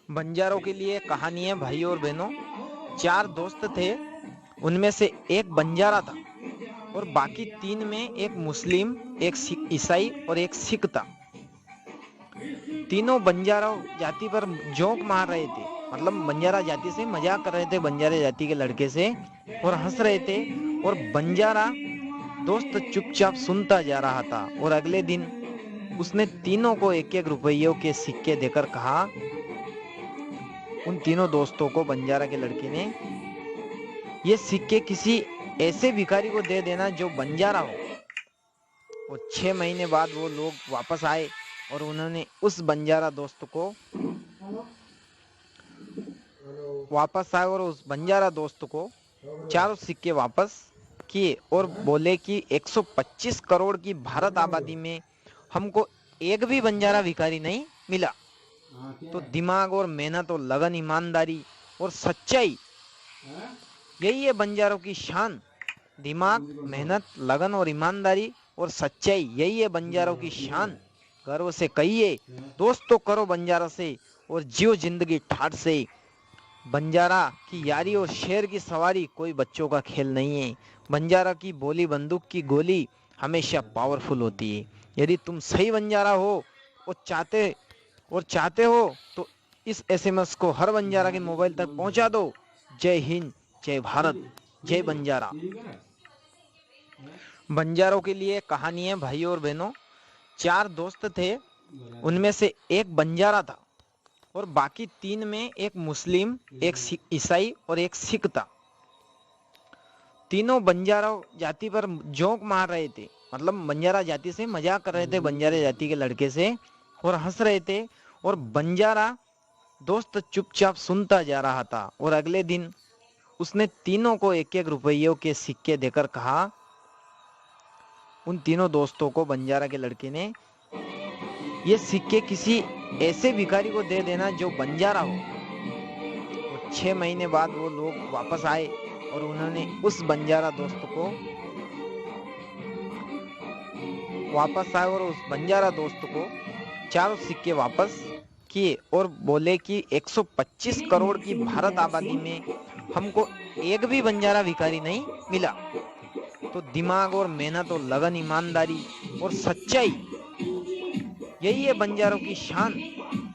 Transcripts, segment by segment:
बंजारों के लिए कहानी है भाई और बहनों। चार दोस्त थे, उनमें से एक बंजारा था और बाकी तीन में एक मुस्लिम, एक ईसाई और एक सिख था। तीनों बंजारा जाति पर जोंक मार रहे थे, मतलब बंजारा जाति से मजाक कर रहे थे, बंजारे जाति के लड़के से, और हंस रहे थे। और बंजारा दोस्त चुपचाप सुनता जा रहा था। और अगले दिन उसने तीनों को एक एक रुपयों के सिक्के देकर कहा, उन तीनों दोस्तों को बंजारा के लड़के ने, ये सिक्के किसी ऐसे भिखारी को दे देना जो बंजारा हो। और 6 महीने बाद वो लोग वापस आए और उन्होंने उस बंजारा दोस्त को चारों सिक्के वापस किए और बोले कि 125 करोड़ की भारत आबादी में हमको एक भी बंजारा भिखारी नहीं मिला। तो दिमाग और मेहनत और लगन, ईमानदारी और सच्चाई, यही है बंजारों की शान। दिमाग, मेहनत, लगन और ईमानदारी और सच्चाई, यही है बंजारों की शान। गर्व से कहिए, दोस्तों करो बंजारा से और जियो जिंदगी ठाठ से। बंजारा की यारी और शेर की सवारी कोई बच्चों का खेल नहीं है। बंजारा की बोली बंदूक की गोली हमेशा पावरफुल होती है। यदि तुम सही बंजारा हो और चाहते हो तो इस एसएमएस को हर बंजारा के मोबाइल तक पहुंचा दो। जय हिंद, जय भारत, जय बंजारा। बंजारों के लिए कहानी है भाई और बहनों। चार दोस्त थे, उनमें से एक बंजारा था और बाकी तीन में एक मुस्लिम, एक ईसाई और एक सिख था। तीनों बंजारा जाति पर जोंक मार रहे थे, मतलब बंजारा जाति से मजाक कर रहे थे, बंजारे जाति के लड़के से, और हंस रहे थे। और बंजारा दोस्त चुपचाप सुनता जा रहा था। और अगले दिन उसने तीनों को एक एक रुपयों के सिक्के देकर कहा, उन तीनों दोस्तों को बंजारा के लड़के ने, ये सिक्के किसी ऐसे भिखारी को दे देना जो बंजारा हो। और 6 महीने बाद वो लोग वापस आए और उन्होंने उस बंजारा दोस्त को चारों सिक्के वापस किए और बोले कि 125 करोड़ की भारत आबादी में हमको एक भी बंजारा भिखारी नहीं मिला। तो दिमाग और मेहनत और लगन, ईमानदारी और सच्चाई, यही है बंजारों की शान।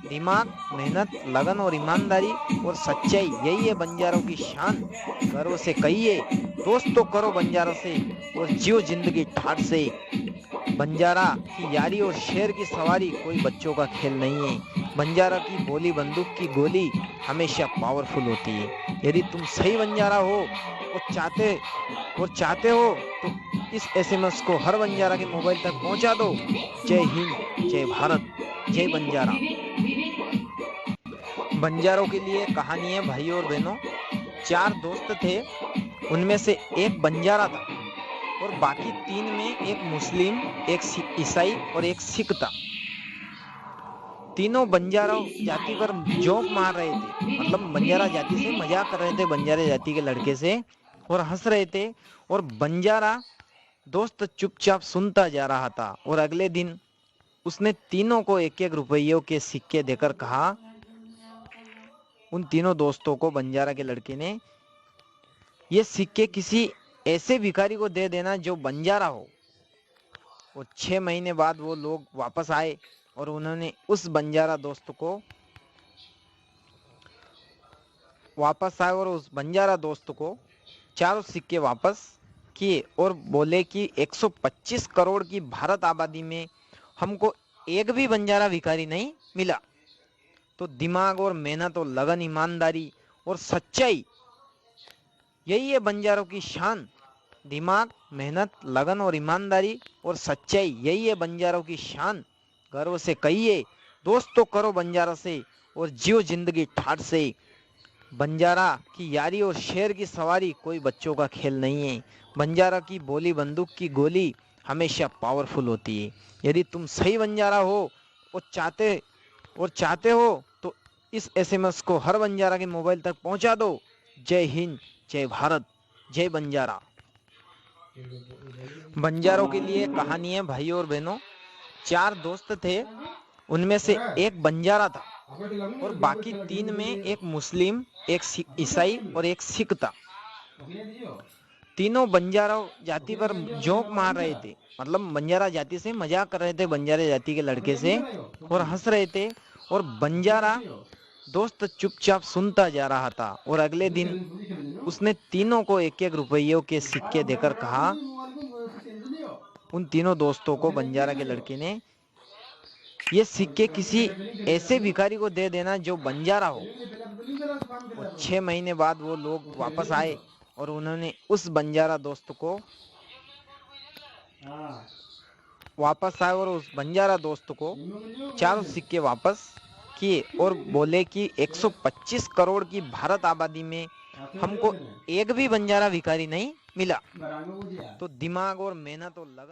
दिमाग, मेहनत, लगन और ईमानदारी और सच्चाई, यही है बंजारों की शान। गर्व से कहिए, दोस्तों करो बंजारा से और जियो जिंदगी ठाठ से। बंजारा की यारी और शेर की सवारी कोई बच्चों का खेल नहीं है। बंजारा की बोली बंदूक की गोली हमेशा पावरफुल होती है। यदि तुम सही बंजारा हो और चाहते हो तो इस एसएमएस को हर बंजारा के मोबाइल तक पहुंचा दो। जय हिंद, जय भारत, जय बंजारा। बंजारों के लिए कहानी है भाई और बहनों। चार दोस्त थे, उनमें से एक बंजारा था और बाकी तीन में एक मुस्लिम, एक ईसाई और एक सिख था। तीनों बंजारा जाति पर जोंक मार रहे थे, मतलब बंजारा जाति से मजाक कर रहे थे, बंजारे जाति के लड़के से, और हंस रहे थे। और बंजारा दोस्त चुपचाप सुनता जा रहा था। और अगले दिन उसने तीनों को एक एक रुपयों के सिक्के देकर कहा, उन तीनों दोस्तों को बंजारा के लड़के ने, ये सिक्के किसी ऐसे भिखारी को दे देना जो बंजारा हो। और 6 महीने बाद वो लोग वापस आए और उन्होंने उस बंजारा दोस्त को चारों सिक्के वापस किए और बोले कि 125 करोड़ की भारत आबादी में हमको एक भी बंजारा भिखारी नहीं मिला। तो दिमाग और मेहनत और लगन, ईमानदारी और सच्चाई, यही है बंजारों की शान। दिमाग, मेहनत, लगन और ईमानदारी और सच्चाई, यही है बंजारों की शान। गर्व से कहिए, दोस्तों करो बंजारा से और जियो जिंदगी ठाठ से। बंजारा की यारी और शेर की सवारी कोई बच्चों का खेल नहीं है। बंजारा की बोली बंदूक की गोली हमेशा पावरफुल होती है। यदि तुम सही बंजारा हो और चाहते हो तो इस एसएमएस को हर बंजारा के मोबाइल तक पहुंचा दो। जय हिंद, जय भारत, जय बंजारा। बंजारों के लिए कहानी है भाई और बहनों। चार दोस्त थे, उनमें से एक बंजारा था और बाकी 3 में एक मुस्लिम, एक ईसाई और एक सिख था। तीनों बंजारा जाति पर जोक मार रहे थे, मतलब बंजारा जाति से मजाक कर रहे थे, बंजारा जाति के लड़के से, और हंस रहे थे। और बंजारा दोस्त चुपचाप सुनता जा रहा था। और अगले दिन उसने तीनों को 1-1 रुपयों के सिक्के देकर कहा, उन तीनों दोस्तों को बंजारा के लड़के ने, ये सिक्के किसी ऐसे भिखारी को दे देना जो बंजारा हो। और 6 महीने बाद वो लोग वापस आए और उन्होंने उस बंजारा दोस्त को चारों सिक्के वापस किए और बोले कि 125 करोड़ की भारत आबादी में हमको एक भी बंजारा भिखारी नहीं मिला। तो दिमाग और मेहनत और लगन